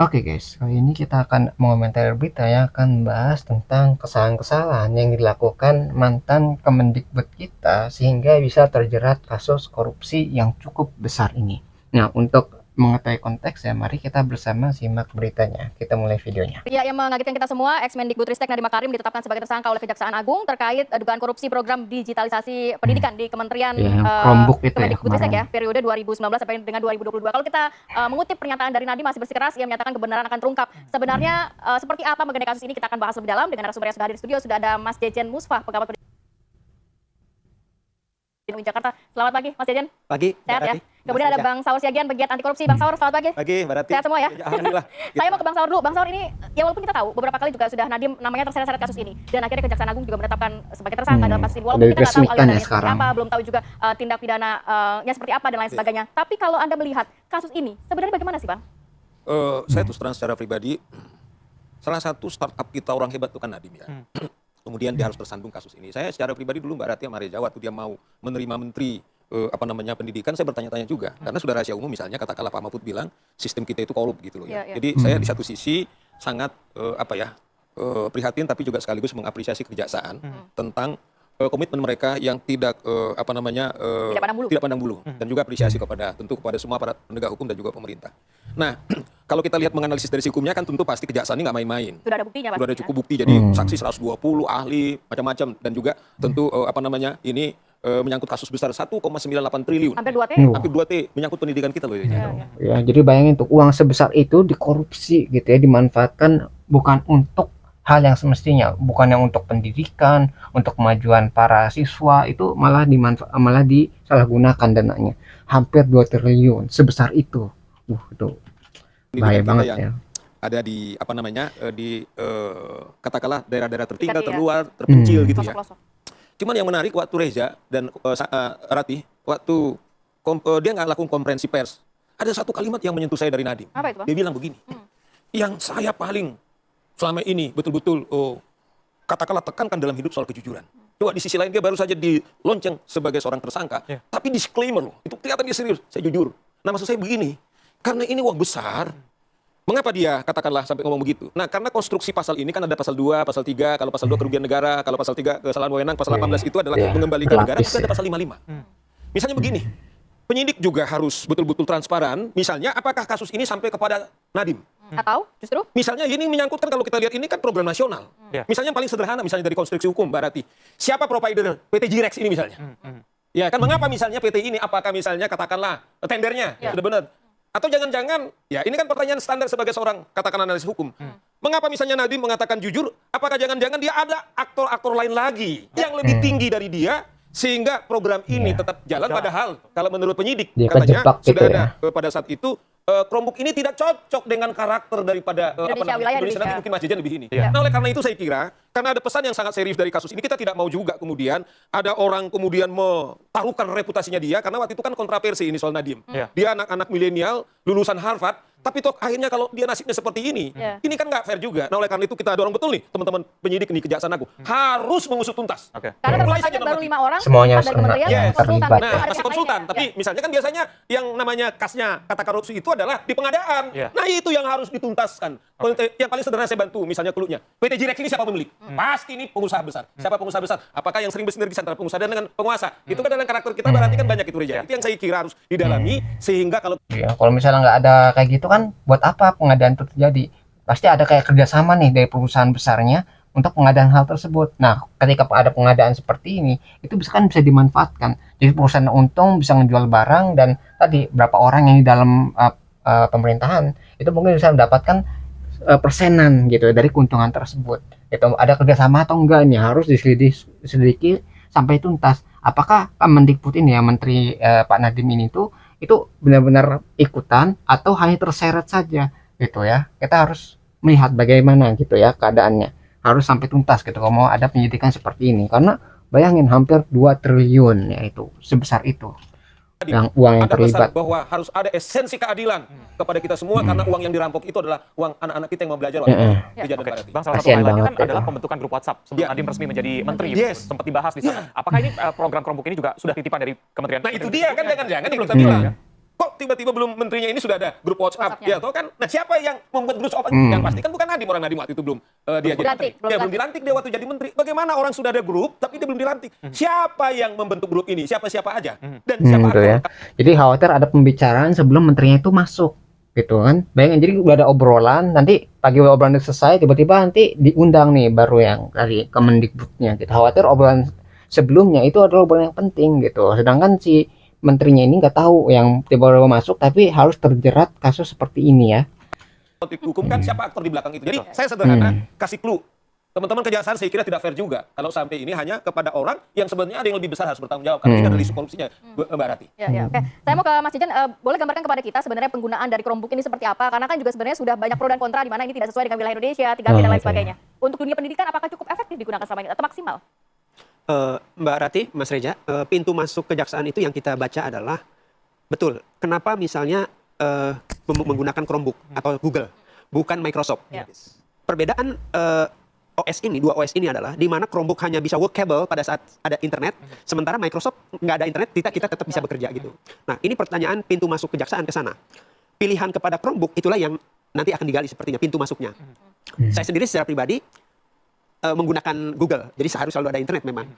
Oke guys, kali ini kita akan mengomentari berita yang akan bahas tentang kesalahan-kesalahan yang dilakukan mantan Kemendikbud kita sehingga bisa terjerat kasus korupsi yang cukup besar ini. Nah, untuk mengetahui konteksnya, mari kita bersama simak beritanya. Kita mulai videonya. Ya, yang mengagetkan kita semua, Ex-Mendikbudristek Nadiem Makarim ditetapkan sebagai tersangka oleh Kejaksaan Agung terkait dugaan korupsi program digitalisasi pendidikan di Kementerian Ya, yang Chromebook itu ya Kemendikbudristek kemarin. ya, periode 2019 sampai dengan 2022. Kalau kita mengutip pernyataan dari Nadiem masih bersikeras, ia menyatakan kebenaran akan terungkap. Sebenarnya seperti apa mengenai kasus ini kita akan bahas lebih dalam dengan narasumber yang sudah hadir di studio. Sudah ada Mas Jejen Musfah, pengamat pendidikan UIN Jakarta. Selamat pagi, Mas Jejen. Pagi, Sehat ya? Rati. Kemudian ada Bang Saur Siagian, pegiat anti korupsi. Bang Saur, selamat pagi. Pagi, Mbak Rati. Sehat semua ya? Alhamdulillah. Saya mau ke Bang Saur dulu. Bang Saur ini, ya walaupun kita tahu beberapa kali juga sudah Nadiem namanya terseret-seret kasus ini, dan akhirnya Kejaksaan Agung juga menetapkan sebagai tersangka dalam kasus ini. Walaupun kita nggak tahu alirannya seperti apa, belum tahu juga tindak pidananya seperti apa dan lain sebagainya. Tapi kalau Anda melihat kasus ini, sebenarnya bagaimana sih, Bang? Saya terus terang secara pribadi, salah satu startup kita orang hebat itu kan Nadiem ya. Kemudian dia harus tersandung kasus ini. Saya secara pribadi dulu Mbak Rati sama Reza waktu dia mau menerima menteri pendidikan, saya bertanya-tanya juga. Karena sudah rahasia umum misalnya katakanlah Pak Mahfud bilang sistem kita itu korup gitu loh ya. Jadi saya di satu sisi sangat prihatin tapi juga sekaligus mengapresiasi kejaksaan tentang komitmen mereka yang tidak tidak pandang bulu dan juga apresiasi kepada semua para penegak hukum dan juga pemerintah. Nah, kalau kita lihat menganalisis dari sisi hukumnya kan tentu pasti kejaksaan ini nggak main-main. Sudah ada buktinya, Sudah ada cukup bukti, jadi saksi 120, ahli macam-macam, dan juga tentu ini menyangkut kasus besar 1,98 triliun. Hampir 2 T. Hampir 2 T menyangkut pendidikan kita loh ya. Ya, jadi bayangin tuh uang sebesar itu dikorupsi gitu ya, dimanfaatkan bukan untuk hal yang semestinya, bukan yang untuk pendidikan, untuk kemajuan para siswa, itu malah disalahgunakan dananya. Hampir 2 triliun sebesar itu. Itu bahaya banget yang ya. Ada di katakanlah daerah-daerah tertinggal, terluar, terpencil gitu ya. Cuman yang menarik waktu Reza dan Rati, waktu dia nggak lakukan konferensi pers, ada satu kalimat yang menyentuh saya dari Nadiem. Apa itu, Bang? Dia bilang begini, yang saya paling selama ini betul-betul katakanlah tekankan dalam hidup soal kejujuran. Coba di sisi lain dia baru saja dilonceng sebagai seorang tersangka, tapi disclaimer loh, itu kelihatan dia serius, saya jujur. Nah maksud saya begini, karena ini uang besar, mengapa dia katakanlah sampai ngomong begitu? Nah, karena konstruksi pasal ini kan ada pasal 2, pasal 3, kalau pasal 2 kerugian negara, kalau pasal 3 kesalahan wewenang, pasal 18 itu adalah mengembalikan negara, itu ada pasal 55. Misalnya begini, penyidik juga harus betul-betul transparan, misalnya apakah kasus ini sampai kepada Nadiem? Atau justru? Misalnya ini menyangkut kan kalau kita lihat ini kan program nasional. Misalnya yang paling sederhana misalnya dari konstruksi hukum, Mbak Rati. Siapa provider PT Jirex ini misalnya? Ya kan mengapa misalnya PT ini, apakah misalnya katakanlah tendernya sudah benar? Atau jangan-jangan, ya ini kan pertanyaan standar sebagai seorang katakan analis hukum. Mengapa misalnya Nadiem mengatakan jujur, apakah jangan-jangan dia ada aktor-aktor lain lagi yang lebih tinggi dari dia, sehingga program ini tetap jalan, padahal kalau menurut penyidik Dia katanya kejebak gitu sudah ada ya. pada saat itu Chromebook ini tidak cocok dengan karakter daripada wilayah Indonesia. Nanti Indonesia. mungkin Mas Jejen lebih ini. Nah oleh karena itu saya kira, karena ada pesan yang sangat serius dari kasus ini, kita tidak mau juga kemudian ada orang kemudian mentaruhkan reputasinya dia, karena waktu itu kan kontroversi ini soal Nadiem. Dia anak-anak milenial, lulusan Harvard, tapi toh akhirnya kalau dia nasibnya seperti ini kan nggak fair juga. Nah oleh karena itu kita dorong betul nih teman-teman penyidik nih Kejaksaan Agung harus mengusut tuntas. Karena tersangkanya baru 5 orang, Semuanya 4 dari kementerian, konsultan. terlibat. Itu Nah, ada kasih pihak konsultan. lainnya. Tapi misalnya kan biasanya yang namanya kasnya kata korupsi itu adalah di pengadaan. Nah itu yang harus dituntaskan. Yang paling sederhana saya bantu, misalnya clue-nya. PT Jirex ini siapa pemilik? Pasti ini pengusaha besar. Siapa pengusaha besar? Apakah yang sering bersinergi antara pengusaha dan dengan penguasa? Itu kan dalam karakter kita berarti kan banyak itu Reza. Itu yang saya kira harus didalami sehingga kalau Ya, kalau misalnya nggak ada kayak gitu kan, buat apa pengadaan itu terjadi? Pasti ada kayak kerjasama nih dari perusahaan besarnya untuk pengadaan hal tersebut. Nah, ketika ada pengadaan seperti ini, itu bisa dimanfaatkan. Jadi perusahaan untung bisa ngejual barang, dan tadi berapa orang yang di dalam pemerintahan itu mungkin bisa mendapatkan persenan gitu dari keuntungan tersebut. Itu ada kerjasama atau enggak, ini harus diselidiki sampai tuntas. Apakah Mendikbud ini ya, Menteri Pak Nadiem ini tuh itu benar-benar ikutan atau hanya terseret saja gitu ya. Kita harus melihat bagaimana gitu ya keadaannya, harus sampai tuntas gitu kalau mau ada penyidikan seperti ini, karena bayangin hampir 2 triliun ya, itu sebesar itu yang uang yang ada terlibat. pesan bahwa harus ada esensi keadilan kepada kita semua, karena uang yang dirampok itu adalah uang anak-anak kita yang mau belajar. Bang, salah satu Kasian highlightnya kan banget adalah itu. pembentukan grup WhatsApp sebelum Nadiem resmi menjadi menteri. Sempat dibahas di sana. Apakah ini program Chromebook ini juga sudah titipan dari Kementerian? Nah itu dia kan jangan-jangan yang belum saya bilang. Kok tiba-tiba belum menterinya ini sudah ada grup WhatsApp? WhatsApp-nya. Ya, toh kan? Nah, siapa yang membuat grup WhatsApp? Yang pasti kan bukan Nadiem, orang Nadiem waktu itu belum dia jadi menteri. Belum Dia belum dilantik dia waktu jadi menteri. Bagaimana orang sudah ada grup tapi dia belum dilantik? Siapa yang membentuk grup ini? Siapa-siapa aja? Dan siapa Gitu ya. aktor? Jadi khawatir ada pembicaraan sebelum menterinya itu masuk gitu kan. Bayangin jadi udah ada obrolan, nanti pagi obrolan itu selesai tiba-tiba nanti diundang nih baru yang dari Kemendikbudnya gitu. Khawatir obrolan sebelumnya itu adalah obrolan yang penting gitu. Sedangkan si menterinya ini nggak tahu yang tiba-tiba masuk tapi harus terjerat kasus seperti ini ya. Hukum kan siapa aktor di belakang itu. Jadi saya sederhana kasih clue. Teman-teman kejaksaan saya kira tidak fair juga kalau sampai ini hanya kepada orang yang sebenarnya ada yang lebih besar harus bertanggung jawab karena ini adalah isu korupsinya, Mbak Rati. Ya, oke. Saya mau ke Mas Jejan, boleh gambarkan kepada kita sebenarnya penggunaan dari Chromebook ini seperti apa? Karena kan juga sebenarnya sudah banyak pro dan kontra di mana ini tidak sesuai dengan wilayah Indonesia, 3G dan lain sebagainya. Untuk dunia pendidikan apakah cukup efektif digunakan selama ini atau maksimal? Mbak Rati, Mas Reja, pintu masuk kejaksaan itu yang kita baca adalah betul. Kenapa misalnya menggunakan Chromebook atau Google, bukan Microsoft? Ya. Perbedaan OS ini, dua OS ini adalah di mana Chromebook hanya bisa workable pada saat ada internet, sementara Microsoft nggak ada internet, kita tetap bisa bekerja gitu. Nah, ini pertanyaan pintu masuk kejaksaan ke sana. Pilihan kepada Chromebook itulah yang nanti akan digali sepertinya pintu masuknya. Saya sendiri secara pribadi menggunakan Google, jadi harus selalu ada internet memang.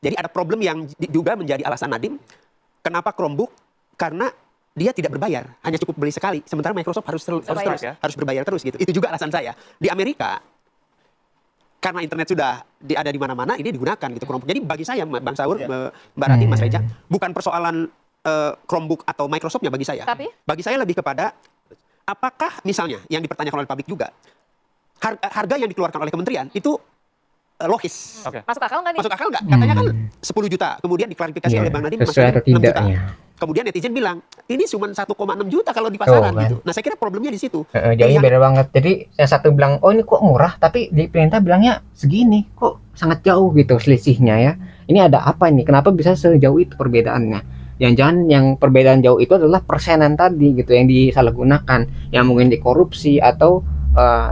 Jadi ada problem yang juga menjadi alasan Nadiem kenapa Chromebook, karena dia tidak berbayar, hanya cukup beli sekali, sementara Microsoft harus berbayar terus gitu. Itu juga alasan saya. Di Amerika karena internet sudah ada di mana-mana, ini digunakan gitu Chromebook. Jadi bagi saya Bang Saur, Mbak Rati, Mas Reja, bukan persoalan Chromebook atau Microsoftnya bagi saya. Tapi? Bagi saya lebih kepada apakah misalnya yang dipertanyakan oleh publik juga harga yang dikeluarkan oleh kementerian itu logis. Oke. Masuk akal nggak nih? Masuk akal nggak? Katanya kan 10 juta. Kemudian diklarifikasi oleh Bang Nadiem sesuai atau 6 juta. tidaknya. Kemudian netizen bilang, ini cuma 1,6 juta kalau di pasaran kan. gitu. Nah, saya kira problemnya di situ. Jauhnya beda banget. Jadi yang satu bilang, oh ini kok murah, tapi di perintah bilangnya segini, kok sangat jauh gitu selisihnya ya. Ini ada apa ini? Kenapa bisa sejauh itu perbedaannya? Jangan-jangan yang perbedaan jauh itu adalah persenan tadi gitu yang disalahgunakan, yang mungkin dikorupsi atau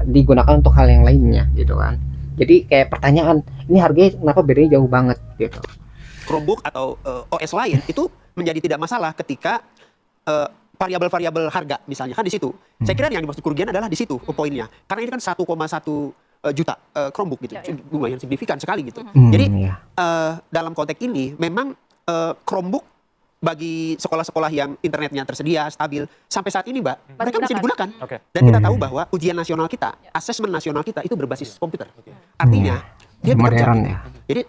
digunakan untuk hal yang lainnya gitu kan. Jadi kayak pertanyaan, ini harganya kenapa bedanya jauh banget gitu. Chromebook atau OS lain itu menjadi tidak masalah ketika variabel-variabel harga misalnya kan di situ. Saya kira yang dimaksud kerugian adalah di situ poinnya. Karena ini kan 1,1 juta Chromebook gitu. Lumayan signifikan sekali gitu. Jadi dalam konteks ini memang Chromebook bagi sekolah-sekolah yang internetnya tersedia, stabil, sampai saat ini, Mbak, mereka bisa digunakan. Oke. Dan kita tahu bahwa ujian nasional kita, asesmen nasional kita itu berbasis komputer. Artinya, dia bekerja. Modern gitu. ya. Jadi,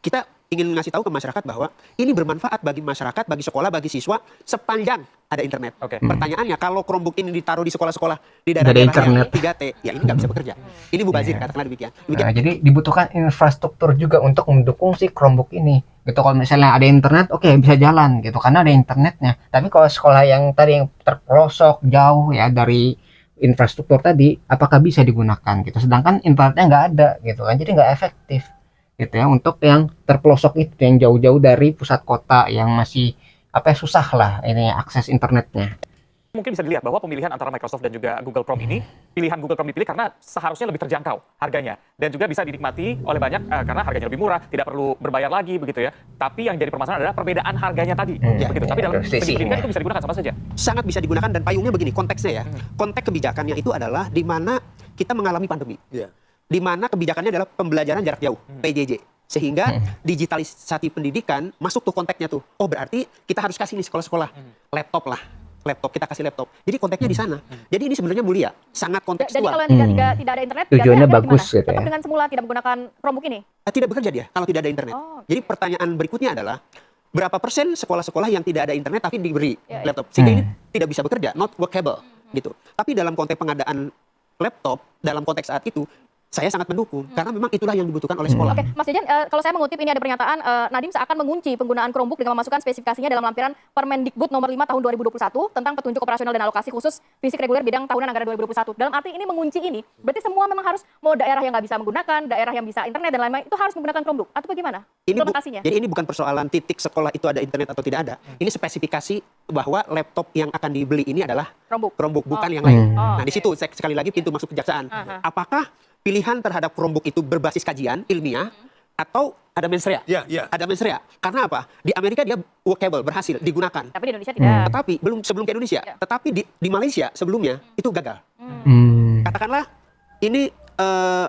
kita ingin ngasih tahu ke masyarakat bahwa ini bermanfaat bagi masyarakat, bagi sekolah, bagi siswa, sepanjang ada internet. Oke. Pertanyaannya, kalau Chromebook ini ditaruh di sekolah-sekolah di daerah-daerah yang 3T, ya ini nggak bisa bekerja. Ini mubazir, katakanlah demikian. Nah, jadi dibutuhkan infrastruktur juga untuk mendukung si Chromebook ini. Gitu, kalau misalnya ada internet, oke, bisa jalan gitu karena ada internetnya. Tapi kalau sekolah yang tadi yang terpelosok jauh ya dari infrastruktur tadi, apakah bisa digunakan gitu? Sedangkan internetnya nggak ada gitu kan, jadi nggak efektif gitu ya untuk yang terpelosok itu, yang jauh-jauh dari pusat kota yang masih susah lah ini akses internetnya. Mungkin bisa dilihat bahwa pemilihan antara Microsoft dan juga Google Chrome ini, pilihan Google Chrome dipilih karena seharusnya lebih terjangkau harganya. Dan juga bisa dinikmati oleh banyak karena harganya lebih murah, tidak perlu berbayar lagi begitu ya. Tapi yang jadi permasalahan adalah perbedaan harganya tadi. Begitu. Tapi dalam segi pendidikan itu bisa digunakan sama saja. Sangat bisa digunakan dan payungnya begini, konteksnya ya. Konteks kebijakannya itu adalah di mana kita mengalami pandemi. Di mana kebijakannya adalah pembelajaran jarak jauh, PJJ. Sehingga digitalisasi pendidikan masuk tuh konteksnya tuh. Oh berarti kita harus kasih nih sekolah-sekolah laptop lah. Laptop, kita kasih laptop. Jadi konteksnya di sana. Jadi ini sebenarnya mulia, sangat kontekstual. Jadi kalau yang tidak ada internet, tujuannya tidak bagus gimana? gitu ya. Tetap dengan semula tidak menggunakan Chromebook ini? Tidak bekerja dia kalau tidak ada internet. Jadi pertanyaan berikutnya adalah berapa persen sekolah-sekolah yang tidak ada internet tapi diberi laptop sehingga ini tidak bisa bekerja, not workable gitu. Tapi dalam konteks pengadaan laptop dalam konteks saat itu saya sangat mendukung karena memang itulah yang dibutuhkan oleh sekolah. Oke, Mas Jejan, kalau saya mengutip ini ada pernyataan Nadiem seakan mengunci penggunaan Chromebook dengan memasukkan spesifikasinya dalam lampiran Permendikbud nomor 5 tahun 2021 tentang petunjuk operasional dan alokasi khusus fisik reguler bidang tahunan anggaran 2021. Dalam arti ini mengunci ini, berarti semua memang harus mau daerah yang nggak bisa menggunakan, daerah yang bisa internet dan lain-lain itu harus menggunakan Chromebook atau bagaimana? Implementasinya. Jadi ini bukan persoalan titik sekolah itu ada internet atau tidak ada. Ini spesifikasi bahwa laptop yang akan dibeli ini adalah Chromebook bukan yang lain. Nah, di situ sekali lagi pintu masuk kejaksaan. Apakah pilihan terhadap Chromebook itu berbasis kajian ilmiah atau ada mensrea. Iya, iya. Ada mensrea. Karena apa? Di Amerika dia workable, berhasil, digunakan. Tapi di Indonesia tidak. Tetapi sebelum ke Indonesia, Ya. tetapi di Malaysia sebelumnya itu gagal. Katakanlah ini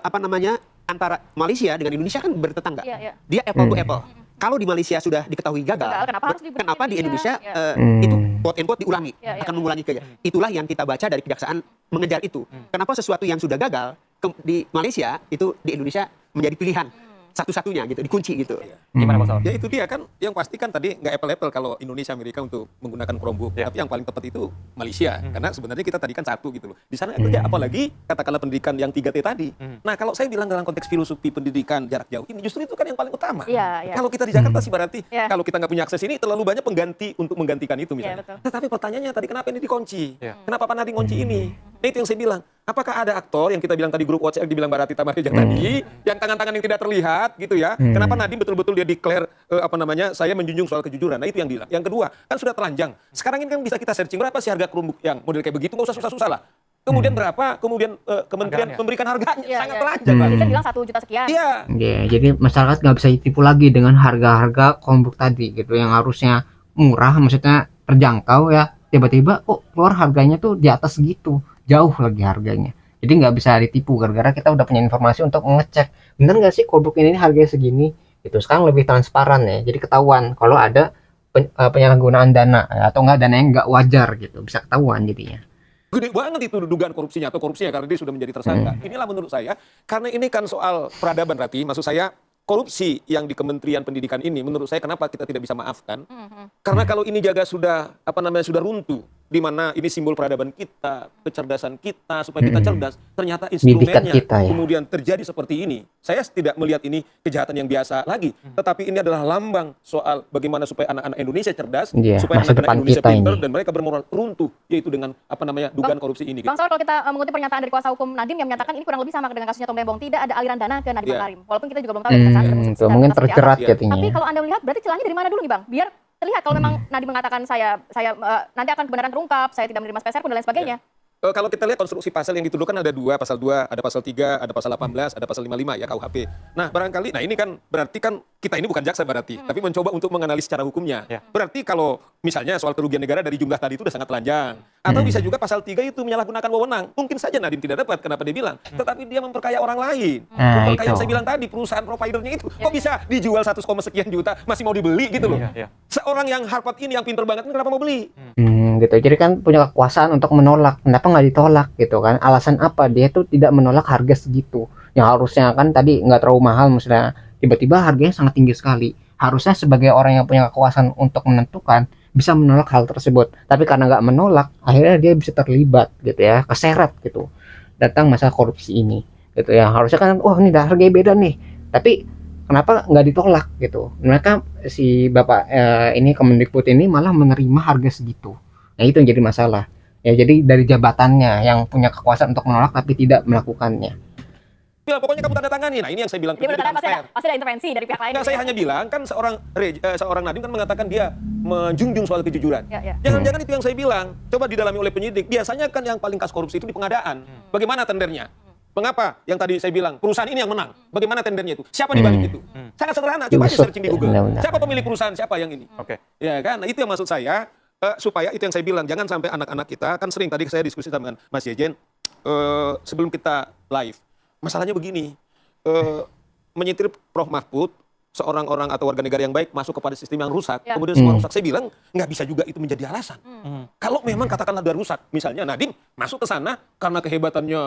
apa namanya, antara Malaysia dengan Indonesia kan bertetangga. Iya, iya. Dia apple to apple. Kalau di Malaysia sudah diketahui gagal, Gagal, kenapa harus diberhenti kenapa di di Indonesia Indonesia? itu quote and quote diulangi, Ya, ya. akan mengulangi kerja. Itulah yang kita baca dari kejaksaan mengejar itu. Kenapa sesuatu yang sudah gagal di Malaysia itu di Indonesia menjadi pilihan satu-satunya gitu, dikunci gitu. Gimana Bang Saur? Ya itu dia kan, yang pasti kan tadi nggak apple-apple kalau Indonesia Amerika untuk menggunakan Chromebook. Ya. Tapi yang paling tepat itu Malaysia, karena sebenarnya kita tadi kan satu gitu loh. Di sana kerja apalagi katakanlah pendidikan yang 3T tadi. Nah kalau saya bilang dalam konteks filosofi pendidikan jarak jauh ini justru itu kan yang paling utama. Iya, iya. Kalau kita di Jakarta sih berarti Ya. kalau kita nggak punya akses ini terlalu banyak pengganti untuk menggantikan itu misalnya. betul. Tetapi pertanyaannya tadi kenapa ini dikunci? Ya. Kenapa Pak Nadi ngunci ini? Nah, itu yang saya bilang. Apakah ada aktor yang kita bilang tadi grup WhatsApp dibilang Mbak Ratita Marija tadi, yang tangan-tangan yang tidak terlihat gitu ya? Kenapa Nadiem betul-betul dia declare apa namanya, saya menjunjung soal kejujuran. Nah itu yang bilang. Yang kedua kan sudah telanjang. Sekarang ini kan bisa kita searching berapa sih harga Chromebook yang model kayak begitu, nggak usah susah-susah lah. Kemudian berapa? Kemudian kementerian Harganya. memberikan harganya Iya, sangat iya. telanjang. Pak. Bisa bilang 1 juta sekian. Iya. Ya, jadi masyarakat nggak bisa ditipu lagi dengan harga-harga Chromebook tadi gitu, yang harusnya murah, maksudnya terjangkau ya, tiba-tiba kok keluar harganya tuh di atas segitu, jauh lagi harganya. Jadi nggak bisa ditipu gara-gara kita udah punya informasi untuk mengecek bener nggak sih Chromebook ini harganya segini. Itu sekarang lebih transparan ya, jadi ketahuan kalau ada penyalahgunaan dana ya, atau enggak dana yang nggak wajar gitu, bisa ketahuan jadinya. Gede banget itu dugaan korupsinya atau korupsinya karena dia sudah menjadi tersangka. Inilah menurut saya, karena ini kan soal peradaban Rati, maksud saya korupsi yang di Kementerian Pendidikan ini menurut saya kenapa kita tidak bisa maafkan? Karena kalau ini jaga sudah sudah runtuh, di mana ini simbol peradaban kita, kecerdasan kita supaya kita cerdas, ternyata Didikan instrumennya kita, ya. kemudian terjadi seperti ini. Saya tidak melihat ini kejahatan yang biasa lagi, tetapi ini adalah lambang soal bagaimana supaya anak-anak Indonesia cerdas, Iya, supaya masa anak-anak depan Indonesia kita pintar ini. dan mereka bermoral runtuh, yaitu dengan dugaan korupsi ini. Bang Saur, kalau kita mengutip pernyataan dari kuasa hukum Nadiem yang menyatakan ini kurang lebih sama dengan kasusnya Tom Lembong, tidak ada aliran dana ke Nadiem Iya. Makarim. Walaupun kita juga belum tahu kejaksaan sudah memutuskan Tuh, mungkin seperti apa. terjerat Iya. jadinya. Tapi kalau Anda melihat berarti celahnya dari mana dulu nih Bang? Biar terlihat kalau memang Nadiem mengatakan saya nanti akan kebenaran terungkap, saya tidak menerima spesial pun dan lain sebagainya. Kalau kita lihat konstruksi pasal yang dituduhkan ada 2, pasal 2, ada pasal 3, ada pasal 18, ada pasal 55 ya KUHP. Nah, barangkali ini kan berarti kan kita ini bukan jaksa berarti, tapi mencoba untuk menganalisis secara hukumnya. Ya. Berarti kalau misalnya soal kerugian negara dari jumlah tadi itu udah sangat telanjang. Atau bisa juga pasal 3 itu menyalahgunakan wewenang. Mungkin saja Nadiem tidak dapat, kenapa dia bilang, tetapi dia memperkaya orang lain. Nah, Memperkaya itu. yang saya bilang tadi, perusahaan providernya itu kok bisa dijual 1, sekian juta masih mau dibeli gitu loh. Iya, iya. Seorang yang Harvard ini yang pinter banget kenapa mau beli? Gitu. Jadi kan punya kekuasaan untuk menolak. Kenapa nggak ditolak gitu kan? Alasan apa dia tuh tidak menolak harga segitu? Yang harusnya kan tadi nggak terlalu mahal, misalnya tiba-tiba harganya sangat tinggi sekali. Harusnya sebagai orang yang punya kekuasaan untuk menentukan bisa menolak hal tersebut. Tapi karena nggak menolak, akhirnya dia bisa terlibat gitu ya, keseret gitu. Datang masalah korupsi ini gitu ya. Harusnya kan, wah ini dah harganya beda nih. Tapi kenapa nggak ditolak gitu? Mereka si Bapak ini Kemendikbud ini malah menerima harga segitu. Nah itu yang jadi masalah ya, jadi dari jabatannya yang punya kekuasaan untuk menolak tapi tidak melakukannya. Bilang pokoknya kamu tanda tangani. Nah, ini yang saya bilang Jadi menurut Anda kejujuran fair. pasti ada intervensi dari pihak lain. Nah, saya hanya bilang kan seorang Nadiem kan mengatakan dia menjunjung soal kejujuran. Ya, ya. Jangan-jangan itu yang saya bilang. Coba didalami oleh penyidik. Biasanya kan yang paling kasus korupsi itu di pengadaan. Bagaimana tendernya? Mengapa? Yang tadi saya bilang perusahaan ini yang menang. Bagaimana tendernya itu? Siapa di balik itu? Sangat sederhana. Coba aja Diusut, searching di Google. benar-benar. Siapa pemilik perusahaan? Siapa yang ini? Oke. Ya kan? Nah, itu yang maksud saya. Supaya itu yang saya bilang, jangan sampai anak-anak kita, kan sering tadi saya diskusi dengan Mas Yejen sebelum kita live. Masalahnya begini, menyetir Prof. Mahfud, seorang orang atau warga negara yang baik masuk kepada sistem yang rusak, Ya. kemudian semua rusak. Saya bilang nggak bisa juga itu menjadi alasan. Kalau memang katakanlah ada rusak, misalnya Nadiem masuk ke sana karena kehebatannya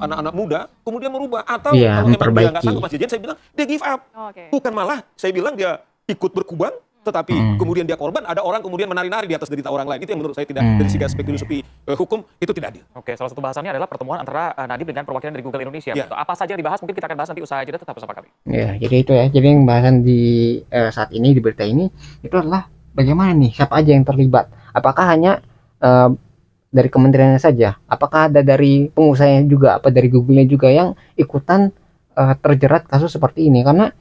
anak-anak muda, kemudian merubah. Atau Iya, kalau memang dia nggak memperbaiki. sanggup, Mas Yejen, saya bilang dia give up. Oke. Bukan malah, saya bilang dia ikut berkubang, tetapi kemudian dia korban, ada orang kemudian menari-nari di atas derita orang lain. Itu yang menurut saya tidak, dari segi aspek filosofi hukum, itu tidak adil. Oke, salah satu bahasannya adalah pertemuan antara Nadiem dengan perwakilan dari Google Indonesia. Ya. Apa saja yang dibahas mungkin kita akan bahas nanti usaha jeda, tetap bersama kami. Ya, jadi itu ya. Jadi yang bahasan di saat ini di berita ini itu adalah bagaimana nih, siapa aja yang terlibat? Apakah hanya dari kementeriannya saja? Apakah ada dari pengusahanya juga? Apa dari Google-nya juga yang ikutan terjerat kasus seperti ini? Karena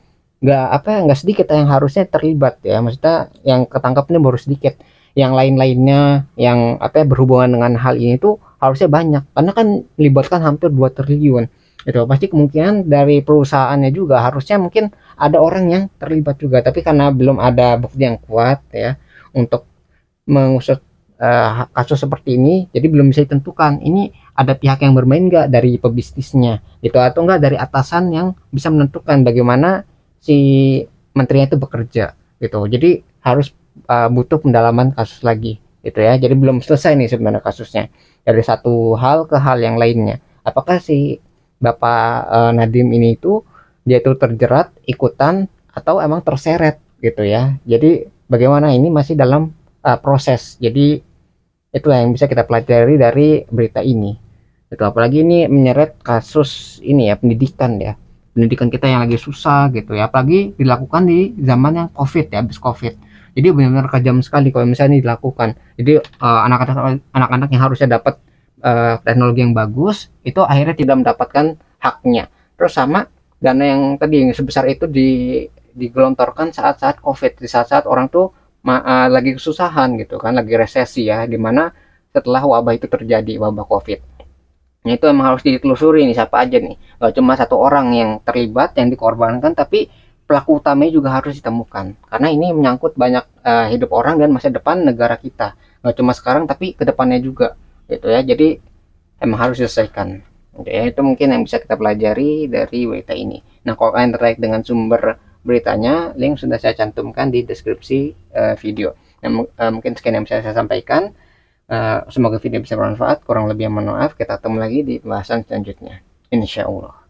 nggak sedikit yang harusnya terlibat ya, maksudnya yang ketangkapnya baru sedikit, yang lain-lainnya yang berhubungan dengan hal ini tuh harusnya banyak, karena kan melibatkan hampir 2 triliun itu. Pasti kemungkinan dari perusahaannya juga harusnya mungkin ada orang yang terlibat juga, tapi karena belum ada bukti yang kuat ya untuk mengusut kasus seperti ini, jadi belum bisa ditentukan ini ada pihak yang bermain nggak dari pebisnisnya gitu, atau enggak dari atasan yang bisa menentukan bagaimana si menterinya itu bekerja gitu. Jadi harus butuh pendalaman kasus lagi gitu ya. Jadi belum selesai nih sebenarnya kasusnya dari satu hal ke hal yang lainnya. Apakah si Bapak Nadiem ini itu dia itu terjerat ikutan atau emang terseret gitu ya. Jadi bagaimana, ini masih dalam proses. Jadi itulah yang bisa kita pelajari dari berita ini. Itu apalagi ini menyeret kasus ini ya, pendidikan ya. Pendidikan kita yang lagi susah gitu ya. Apalagi dilakukan di zaman yang Covid ya, habis Covid. Jadi benar-benar kejam sekali kalau misalnya ini dilakukan. Jadi anak-anak yang harusnya dapat teknologi yang bagus itu akhirnya tidak mendapatkan haknya. Terus sama dana yang tadi yang sebesar itu digelontorkan saat-saat Covid, di saat-saat orang tuh lagi kesusahan gitu kan, lagi resesi ya, dimana setelah wabah itu terjadi, wabah Covid. Nah itu emang harus ditelusuri nih siapa aja nih, gak cuma satu orang yang terlibat yang dikorbankan, tapi pelaku utamanya juga harus ditemukan, karena ini menyangkut banyak hidup orang dan masa depan negara kita, gak cuma sekarang tapi kedepannya juga gitu ya. Jadi emang harus diselesaikan. Oke, itu mungkin yang bisa kita pelajari dari berita ini. Nah, kalau kalian tertarik dengan sumber beritanya, link sudah saya cantumkan di deskripsi video. Nah, mungkin sekian yang bisa saya sampaikan. Semoga video bisa bermanfaat. Kurang lebih mohon maaf. Kita ketemu lagi di pembahasan selanjutnya. Insya Allah.